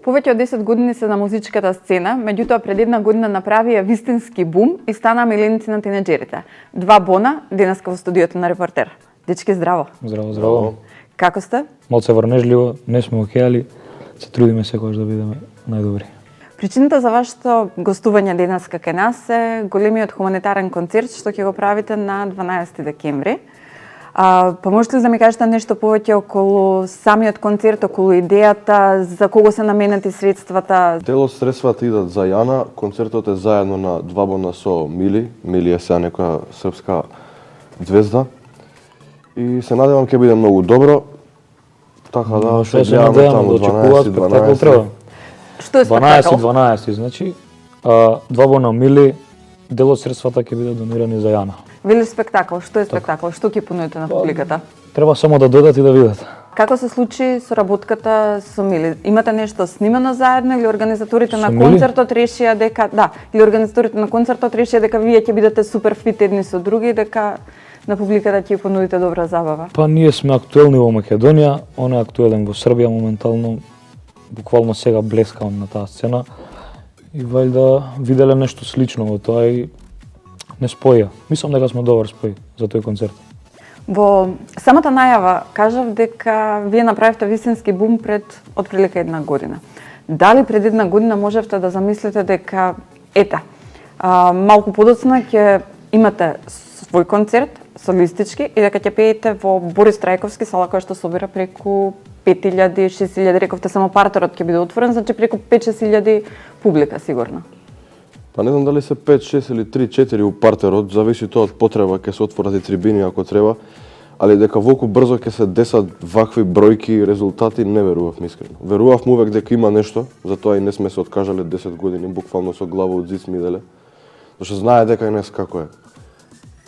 Повеќе од 10 години се на музичката сцена, меѓутоа пред една година направија вистински бум и стана миленици на тинеџерите. Два Бона, денеска во студиото на Репортер. Дечки, здраво. Здраво, здраво. Како сте? Малце врнежливо, не сме окей, али се трудиме секогаш да бидеме најдобри. Причината за вашето гостување денеска кај нас е големиот хуманитарен концерт што ќе го правите на 12 декември. Па можете ли да ми кажете нешто повеќе околу самиот концерт, околу идејата, за кого се наменети средствата? Дел од средствата идат за Јана, концертот е заедно на Два Бона со Мили. Мили е сега некоја српска звезда. И се надевам ќе биде многу добро. Така да се гледаме таму 12 треба. Што е спектакл? 12, значи Два Бона Мили, дел од средствата ќе бидат донирани за Јана. Вели спектакл, што е спектакл? Што ќе понудите на публиката? Треба само да додат и да видат. Како се случи соработката со Мили? Имате нешто снимано заедно или организаторите на Мили? концертот решија дека или организаторите на концертот решија дека вие ќе бидете супер фит едни со други и дека на публиката ќе понудите добра забава? Па ние сме актуелни во Македонија, он е актуелен во Србија моментално, буквално сега блескам на таа сцена и вајда виделе нешто слично во тоа и не споја. Мислам дека сме добар спој за тој концерт. Во самата најава кажав дека вие направивте вистински бум пред отприлика една година. Дали пред една година можевте да замислите дека малку подоцна ќе имате свој концерт солистички и дека ќе пеете во Борис Трајковски сала која што собира преку 5000-6000, рековте само партерот ќе биде отворен, значи преку 5-6000 публика сигурно. Па не знам дали се 5, 6 или 3, 4 у партерот, зависи тоа од потреба, ќе се отворат и трибини ако треба, али дека волку брзо ќе се десат вакви бројки и резултати, не верував искрено. Верував увек дека има нешто, затоа и не сме се откажале 10 години, буквално со глава од зид сме иделе, зашто знае дека и днес како е.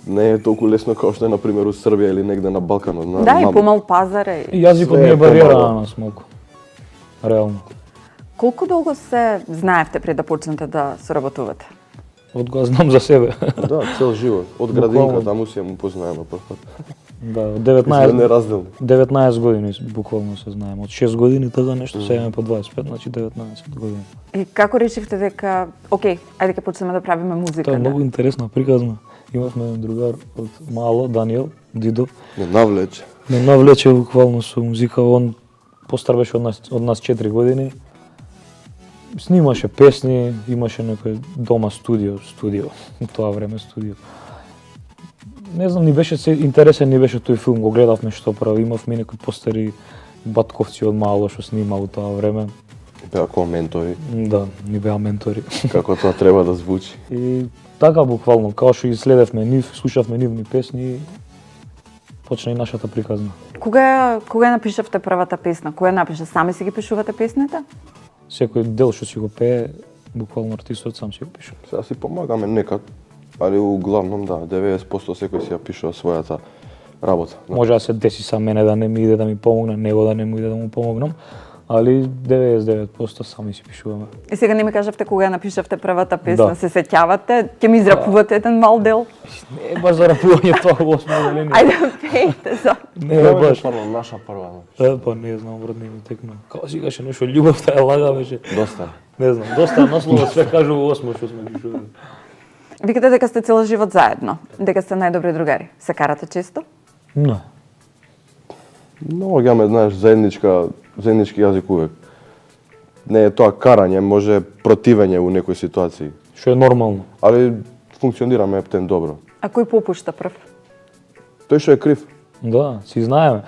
Не е толку лесно како што е на пример у Србија или негде на Балканот. И помал пазар е. И јазикот не е бариера на нас малку. Реално. Колку долго се знаевте пред да почнете да соработувате? Од кога знам за себе. Да, цел живот. Од градинка, таму си ја му познаеме прв пат. Да, 19 19 години буквално се знаеме. Од 6 години така нешто, сега имаме по 25, значи 19 години. И како решивте дека, окей, ајде ќе почнеме да правиме музика? Тоа е многу интересна приказна. Имавме другар од мало, Даниел Дидов. Не навлече. Не навлече буквално со музика, он постар беше од нас 4 години. Снимаше песни, имаше некој дома студио, во тоа време студио. Не знам, ни беше интересен, ни беше тој филм, го гледавме што прави, имавме некои постари батковци од мало што снима во тоа време. Беа како ментори. Да, ни беа ментори. Како тоа треба да звучи. И така буквално, као што ги следевме нив, слушавме нивни песни, почна и нашата приказна. Кога напишавте првата песна? Која напиша? Сами си ги пишувате песните? Секој дел што си го пее, буквално артистот сам си го пише. Сега си помагаме некад, али углавном да, 90% секој си ја пишува својата работа. Да. Може да се деси са мене да не ми иде да ми помогне, него да не му иде да му помогнам, али 99% сами си пишуваме. И сега не ми кажавте кога напишавте првата песна, да. Се сеќавате, ќе ми израпувате еден мал дел? Не е баш за рапување тоа во осмоделение. Ајде пеете за. Не е баш. Наша прва. Па не знам, брат, не ми текна. Како си каже нешто љубовта е лага беше. Доста. Не знам, доста наслова све кажу во осмо што сме пишували. Викате дека сте цел живот заедно, дека сте најдобри другари. Се карате често? Не. Наоѓаме, знаеш, заеднички јазик увек. Не е тоа карање, може противење у некои ситуации. Што е нормално. Али функционираме ептен добро. А кој попушта прв? Тој што е крив. Да, си знаеме.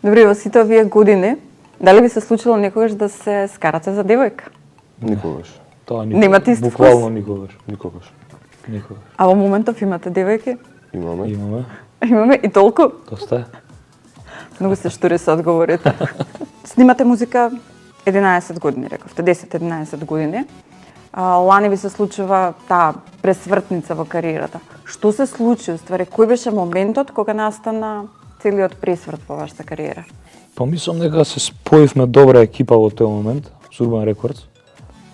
Добре, во сите овие години, дали ви се случило некогаш да се скарате за девојка? Никогаш. Тоа немате ист вкус? Буквално никогаш. Никогаш. А во моментов имате девојки? Имаме. Имаме и толку? Доста е. Многу се штури со одговорите. Снимате музика 11 години, рековте, 10-11 години. Лани ви се случува таа пресвртница во кариерата. Што се случи, уствари, кој беше моментот кога настана целиот пресврт во вашата кариера? Па мислам дека се споивме добра екипа во тој момент, со Urban Records,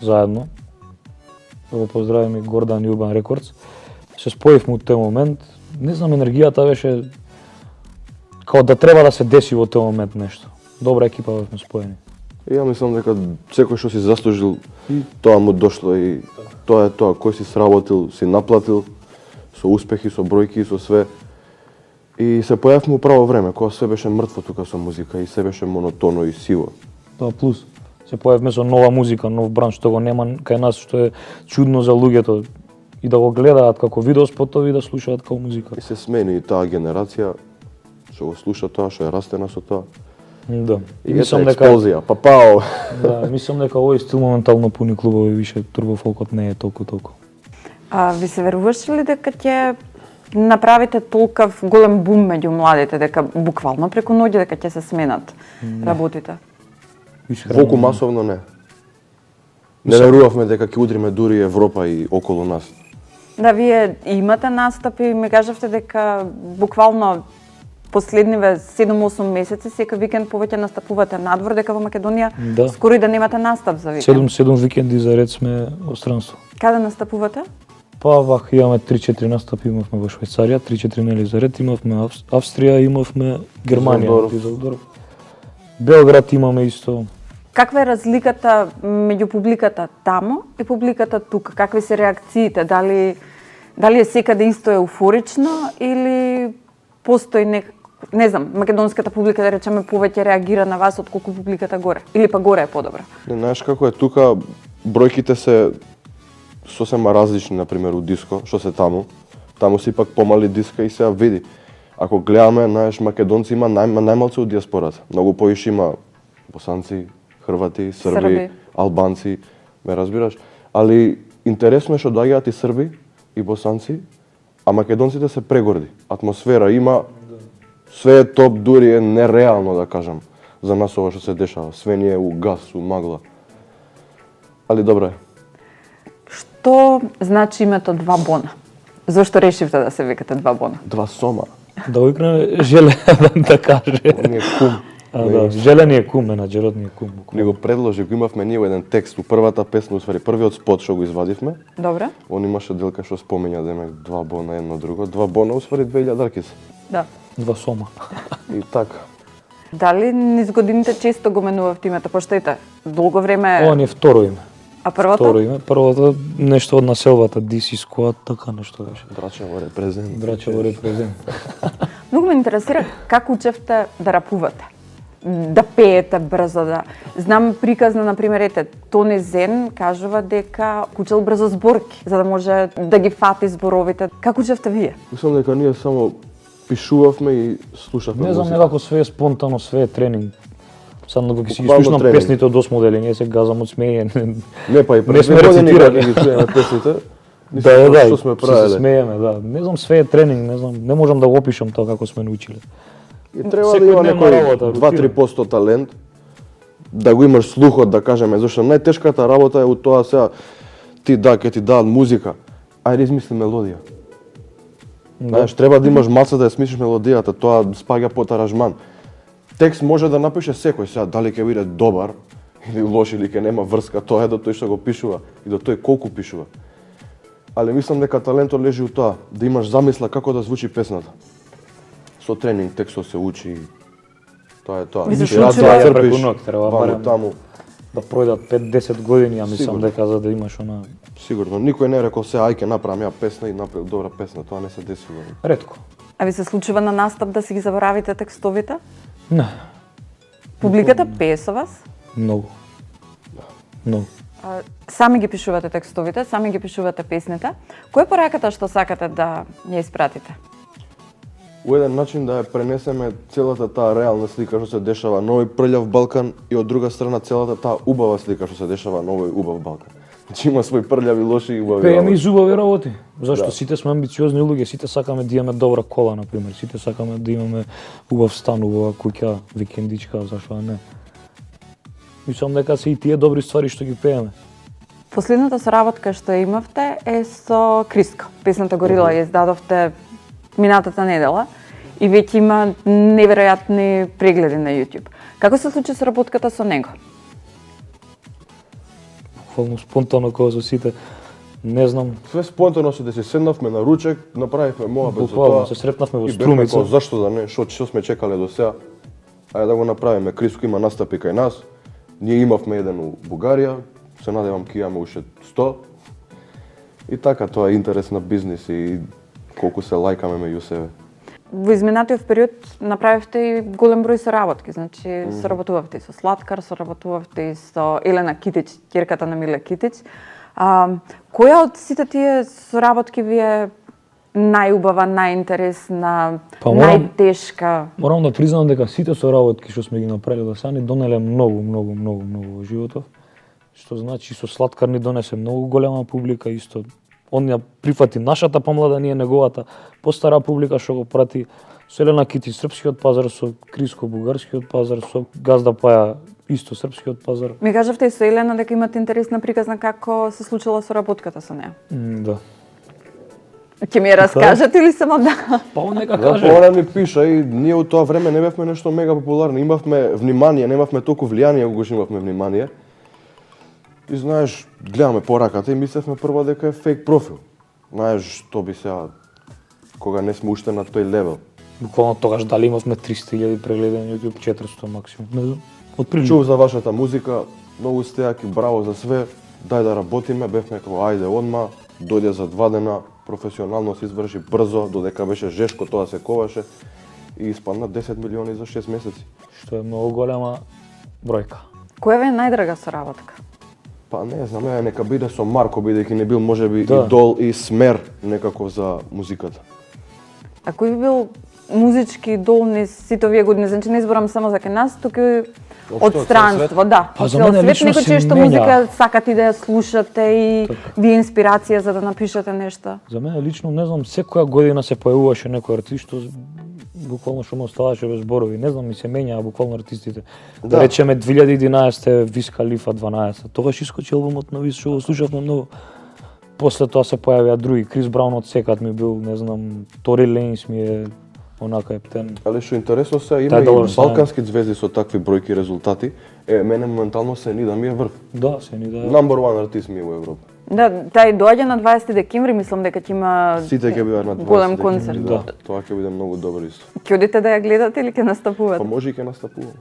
заедно. Да го поздравим и Гордан и Urban Records. Се споивме во тој момент. Не знам, енергијата беше као да треба да се деси во тој момент нешто. Добра екипа сме споени. И ја мислам дека секој што си заслужил, тоа му дошло и тоа е тоа, кој си сработил, си наплатил, со успехи, со бројки, со све. И се појавивме у право време, кога све беше мртво тука со музика и се беше монотоно и сиво. Тоа плюс. Се појавме со нова музика, нов бранд што го нема кај нас, што е чудно за луѓето и да го гледаат како видеоспотови и да слушаат како музика. И се смени и таа генерација што го слуша тоа, што е растена со тоа. Да. И мислам ета дека експлозија, папао. да, мислам дека овој стил моментално пуни клубови, више турбофолкот не е толку. А ви се веруваше ли дека ќе направите толков голем бум меѓу младите, дека буквално преку ноќ дека ќе се сменат работите? Волку масовно не. Не верувавме дека ќе удриме дури Европа и околу нас. Да, вие имате настапи, ми кажавте дека буквално последниве 7-8 месеци секој викенд повеќе настапувате надвор, дека во Македонија Да. скоро и да немате настап за викенд. 7 викенди за ред сме во странство. Каде настапувате? Па вака имаме 3-4 настапи, имавме во Швајцарија, 3-4 нели за ред, имавме Австрија, имавме Германија, Дизелдорф. Белград имаме исто. Каква е разликата меѓу публиката таму и публиката тука? Какви се реакциите? Дали е секаде исто еуфорично или постои не знам, македонската публика да речеме повеќе реагира на вас отколку публиката горе или па горе е подобра? Не знаеш како е тука, бројките се сосема различни, например, у диско, што се таму. Таму се ипак помали диска и сега види. Ако гледаме, знаеш, македонци има најмалце од диаспората. Многу поише има босанци, хрвати, срби, албанци, ме разбираш? Али интересно е што доаѓаат и срби и босанци, а македонците се прегорди. Атмосфера има, све е топ, дури е нереално да кажам за нас ова што се дешава. Све ни е у газ, у магла. Али добро е. Што значи името Два Бона? Зошто решивте да се викате Два Бона? Два сома. Да викне Желе да каже. Он е кум. Да, Желе ни е кум, менаџерот ни е кум. Ни го предложи, го имавме ние еден текст у првата песна, усвари првиот спот што го извадивме. Добре? Он имаше делка што спомења да има два бона едно друго. Два бона усвари 2000 се. Да. Два сома. И така. Дали низ годините често го менувавте името, пошто ете, долго време... Ова ни е второ име. А првото? Второ име. Првото нешто од населбата, DC Squad, така нешто беше. Драчево репрезент. Драчево репрезент. Многу ме интересира как учевте да рапувате, да пеете брзо, да... Знам приказна, например, ете, Тони Зен кажува дека учел брзо зборки, за да може да ги фати зборовите. Как учевте вие? Мислам дека ние само пишувавме и слушавме Не знам, музика. некако све е спонтано, све е тренинг. Сам да си ги Буквално слушнам тренинг. песните од 8 дели, ние се газам од смење. Не, па и Не пред сме две години рецитирали. кога ги чуеме песните. Да, што сме се правеле. смееме, да. Не знам, све е тренинг, не знам, не можам да го опишам тоа како сме научиле. И треба да има Секојдневна некој работа, 2-3% талент, да го имаш слухот, да кажеме, зашто најтешката работа е у тоа сега ти ке ти дадат музика, ајде измисли мелодија. Знаеш, треба да имаш маца да ја смислиш мелодијата, тоа спаѓа под аранжман. Текст може да напише секој, сега дали ќе биде добар или лош или ќе нема врска, тоа е до тој што го пишува и до тој колку пишува. Али мислам дека талентот лежи у тоа, да имаш замисла како да звучи песната. Со тренинг текстот се учи. Тоа е тоа. Ви се Инспирација случува црпиш преку ноќ, треба ваму, барем таму. да пројдат 5-10 години, ја мислам Сигурно. дека за да имаш она Сигурно, никој не рекол се ај ќе направам ја песна и направил добра песна, тоа не се десило. ретко. А ви се случува на настап да си ги заборавите текстовите? Не, Публиката пее со вас? многу. Многу. Сами ги пишувате текстовите, сами ги пишувате песните. Која е пораката што сакате да ја испратите? У еден начин да ја пренесеме целата таа реална слика што се дешава на овој прљав Балкан и од друга страна целата таа убава слика што се дешава на овој убав Балкан. Значи има свој прљави, лоши и убави. Пееме и работи. зубави работи. Зашто Да. сите сме амбициозни луѓе, сите сакаме да имаме добра кола, например. Сите сакаме да имаме убав стан, убава куќа, викендичка, зашто не. Мислам дека се и тие добри ствари што ги пееме. Последната соработка што имавте е со Криско. Песната Горила ја издадовте минатата недела и веќе има неверојатни прегледи на YouTube. Како се случи соработката со него? Буквално спонтано кога со сите, не знам, Све спонтано се деси, седнавме на ручек, направивме моабет за буквално тоа. се сретнавме во И бевме Струмица. како, зашто да не, што сме чекале до сега. Ајде да го направиме, Криско има настапи кај нас. Ние имавме еден у Бугарија, се надевам ќе имаме уште 100. И така, тоа е интерес на бизнис и колку се лајкаме меѓу себе. Во изминатиот период направивте и голем број соработки, значи соработувавте и со Слаткар, соработувавте и со Елена Китич, ќерката на Миле Китич. Која од сите тие соработки ви е најубава, најинтересна, најтешка? Морам да признам дека сите соработки што сме ги направиле до сега ни донеле многу во животов. Што значи со Слаткар ни донесе многу голема публика, исто он ја прифати нашата помлада, ние неговата постара публика што го прати. Со Елена Китич српскиот пазар, со Криско бугарскиот пазар, со Газда Паја исто српскиот пазар. Ми кажавте и со Елена дека имате интересна приказна како се случила соработката со неа. Да. Ќе ми ја раскажете или само да? Па он нека Да, каже. она ми пиша и ние у тоа време не бевме нешто мега популарни, имавме внимание, немавме толку влијание кога што имавме внимание. И знаеш, гледаме пораката и мислевме прво дека е фейк профил. Знаеш, што би сега, кога не сме уште на тој левел. Буквално тогаш дали имавме 300.000 прегледани, YouTube 400 максимум. Не знам. Отприлично. Чув за вашата музика, многу сте јаки, браво за све, дај да работиме, бевме како ајде одма, дојде за 2 дена, професионално се изврши брзо, додека беше жешко тоа се коваше и испадна 10 милиони за 6 месеци. Што е многу голема бројка. Која ви е најдрага соработка? Па не знам, нека биде со Марко, бидејќи не бил можеби Да. идол и смер некако за музиката. А кој би бил музички идол низ сите овие години? Значи не изборам само за кај нас, туку и од цел странство, да. Па Од за цел мене свет, лично некој се чие што менја. музика сакате и да ја слушате и ви е инспирација за да напишете нешто. За мене лично не знам, секоја година се појавуваше некој артист што буквално што му оставаше без зборови. Не знам, ми се менјаа буквално артистите. Да, Да. речеме 2011 Виз Калифа 12. Тогаш искочи албумот на Виз, што го слушавме многу. После тоа се појавија други. Крис Браун од секад ми бил, не знам, Тори Лейнс ми е онака ептен. Але што интересно се, има Тај и долар се. балкански звезди со такви бројки резултати. Мене моментално се ни да ми е врв. Да, се ни да. Number one артист ми е во Европа. Да, тај доаѓа на 20 декември, мислам дека ќе има Сите ќе бидат на 20 голем декември, концерт. Да, тоа ќе биде многу добро исто. Ќе одите да ја гледате или ќе настапувате? Па може и ќе настапувам.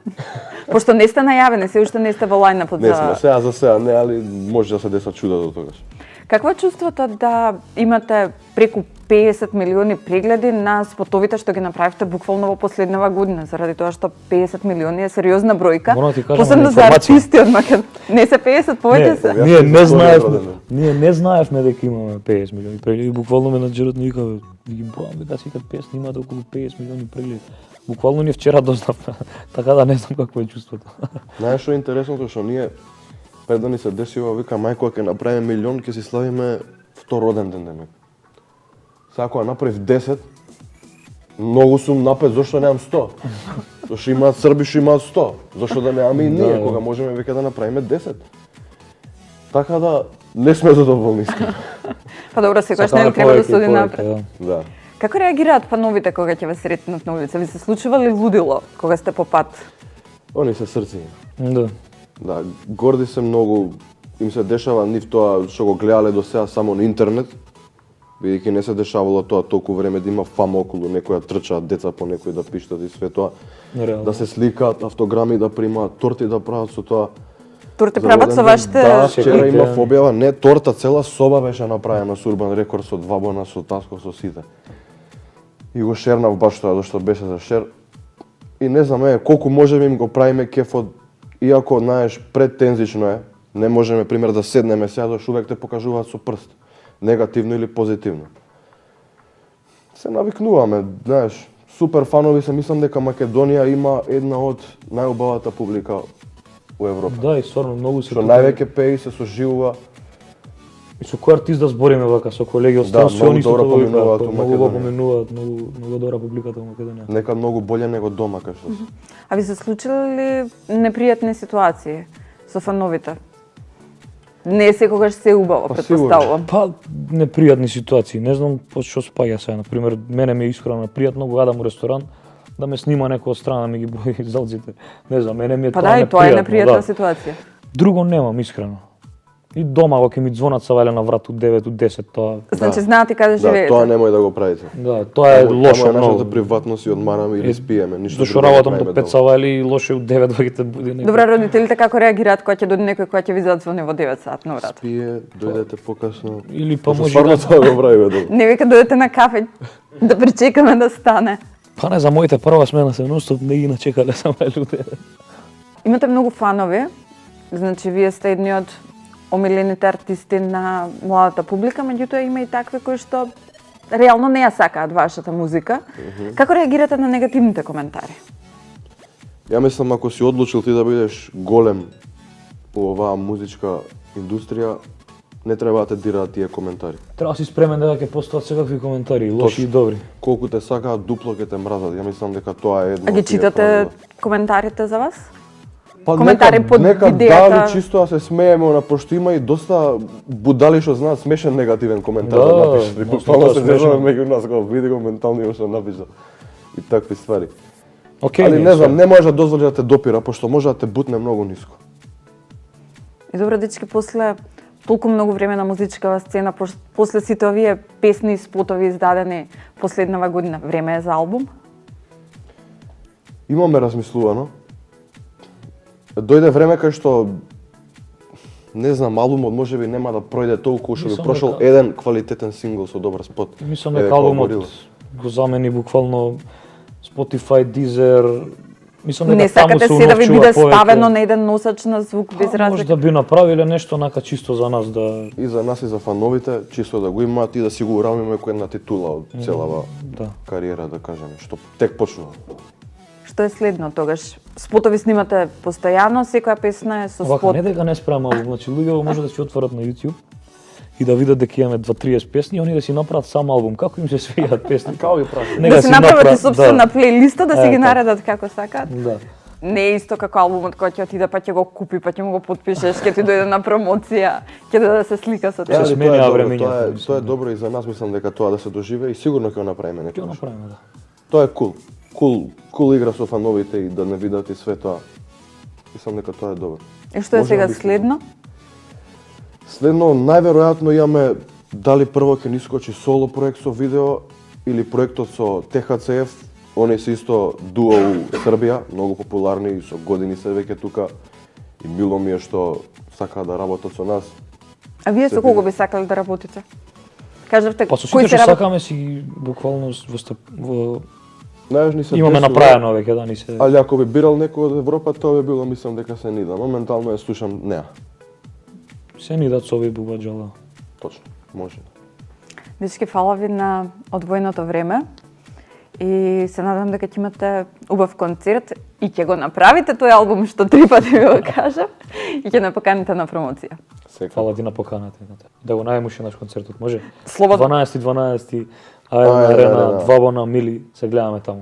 Пошто не сте најавени, се уште не сте во лајнапот Не сме за... за сега не, али може да се деса чуда до тогаш. Какво е чувството да имате преку 50 милиони прегледи на спотовите што ги направивте буквално во последнава година, заради тоа што 50 милиони е сериозна бројка. Морам да ти кажам Посебно за информација. артисти од Македонија. Не се 50, повеќе се. Јас Ние сум не за знаевме, роден ден. ние не знаевме дека имаме 50 милиони прегледи. Буквално менаџерот ни вика, ги бројам дека секад песни имаат околу 50 милиони прегледи. Буквално ние вчера дознавме, така да не знам какво е чувството. Знаеш што е интересното, што ние пред да ни се десива, вика мајко, ќе направиме милион, ќе си славиме втор роден ден денек. Сега ако ја направив 10, многу сум напред, зашто немам 100? Зашто имаат срби што имаат 100? Зашто да немаме и ние, Да. кога можеме веќе да направиме 10? Така да, не сме задоволни. Па добро, секогаш Сакаме не треба да повеќе се и оди повеќе, напред. да. Да. Како реагираат пановите кога ќе ве сретнат на улица? Ви се случува ли лудило кога сте по пат? Они се срци. Да. Да, горди се многу, им се дешава нив тоа што го гледале до сега само на интернет, бидејќи не се дешавало тоа толку време да има фама околу некоја трчаат деца по некој да пиштат и све тоа, Реално. да се сликаат, автограми да примаат, торти да прават со тоа. Турте За прават роден со ден. вашите... Да, вчера Секој имав ден. објава, не торта, цела соба беше направена со Урбан Рекорд, со 2 бона, со таско, со сите. И го шернав баш тоа, зашто беше за шер. И не знам, колку можеме им го правиме кефот, иако, знаеш, претензично е, не можеме, пример, да седнеме сега, зашто увек те покажуваат со прст, негативно или позитивно. Се навикнуваме, знаеш, супер фанови се, мислам дека Македонија има една од најубавата публика у Европа. Да, и стварно многу се Што тука- највеќе пее и се соживува. И со кој артист да збориме вака, со колеги од Да, стран, се многу они што добро тоа викаат, поминуваат у многу го Македонија. поминуваат, многу добра публиката во Македонија. Нека многу боле него дома кај што се. А ви се случили ли непријатни ситуации со фановите? Не секогаш се убаво, Па, претпоставувам. Па, непријатни ситуации, не знам по што спаѓа сега. Например, мене ми е искрено пријатно кога одам у ресторан да ме снима некој од страна да ми ги брои залците. Не знам, мене ми е Па тоа да, и тоа е непријатно, непријатна да. ситуација. Друго немам, искрено. И дома кога ќе ми звонат са вале на врат у 9, у 10, тоа Значи знаат и каде Да, живеете. тоа немој да го правите. да, тоа е лошо Таму е нашата многу. приватност и одмараме или спиеме, ништо Зашто друго не работам до правиме 5 сава или лошо у 9 кога ќе буди некој. Добре, родителите како реагираат кога ќе дојде некој кој ќе ви задзвони во 9 сат на врат? Спие, дојдете покасно. Или па Пошто може стварно да... тоа го правиме добро. Не вика дојдете на кафе да пречекаме да стане. Па не, за моите прва смена се нонстоп не ги начекале сама луѓе. Имате многу фанови, значи вие сте едни од омилените артисти на младата публика, меѓутоа има и такви кои што реално не ја сакаат вашата музика. Како реагирате на негативните коментари? Ја мислам, ако си одлучил ти да бидеш голем у оваа музичка индустрија, не треба да те дираат тие коментари. Треба да си спремен дека ќе постојат секакви коментари, лоши и добри. Колку те сакаат, дупло ќе те мразат. Ја мислам дека тоа е едно А ги од тие читате правила. коментарите за вас? Па коментари под нека видеата? дали чисто да се смееме, на пошто има и доста будали што знаат смешен негативен коментар Да, да напишеш. да, Буквално тоа се смешно. зезаме меѓу нас, кога види го ментално има што напиша. И такви ствари. Океј, Али не знам, не може да дозволи да те допира, пошто може да те бутне многу ниско. И добро, дечки, после толку многу време на музичкава сцена, после сите овие песни и спотови издадени последнава година, време е за албум? Имаме размислувано. Дојде време кај што не знам, албумот можеби нема да пројде толку што би Мислам прошол дека- еден квалитетен сингл со добар спот. Мислам Еве, дека како албумот Горила. го замени буквално Spotify, Deezer. Мислам дека Не таму сакате се се да ви уновчува биде повеќе. ставено на еден носач на звук без Може разлика? да би направиле нешто нака чисто за нас да И за нас и за фановите, чисто да го имаат и да си го урамиме кој една титула од целава да. кариера, да кажеме, што тек почнува. Што е следно тогаш? Спотови снимате постојано, секоја песна е со Вака спот. не дека не спреме албум, значи луѓе може да си отворат на YouTube и да видат дека имаме 2-30 песни, и они да си направат сам албум, како им се свијат песни. Као ги прави? Нека Да си си направат и направат- собствена плейлиста, да си Е, ги така. наредат како сакаат. Да. Не е исто како албумот кој ќе отиде па ќе го купи, па ќе му го потпишеш, ќе ти дојде на промоција, ќе дојде да се слика со Се тебе. смени времењето, тоа е мислам, да. добро и за нас, мислам дека тоа да се доживее и сигурно ќе го направиме Ќе го некој. направиме, да. Тоа е кул игра со фановите и да не видат и све тоа. Мислам дека тоа е добро. И што е Може сега да би следно? Следно, најверојатно имаме дали прво ќе ни скочи соло проект со видео или проектот со ТХЦФ. Они се исто дуо у Србија, многу популарни и со години се веќе тука. И мило ми е што сакаат да работат со нас. А вие со Се кого види. би сакале да работите? Кажавте Па со кои сите се што работи? сакаме си буквално во Знаеш, ни се имаме десува, направено веќе да ни се. Али ако би бирал некој од Европа, тоа би било, мислам дека се Нида. Моментално ја слушам неа. Се ни дат со овие бубаџала. Точно, може. Дечки, фала ви на одвоеното време и се надам дека ќе имате убав концерт и ќе го направите тој албум што 3 пати ви го кажав и ќе не поканите на промоција. Секако. Фала ти на поканата. Да го најмуше наш концертот, може? Слободно. 12 Аена Аена Арена, Арена. 2 бона мили, се гледаме таму.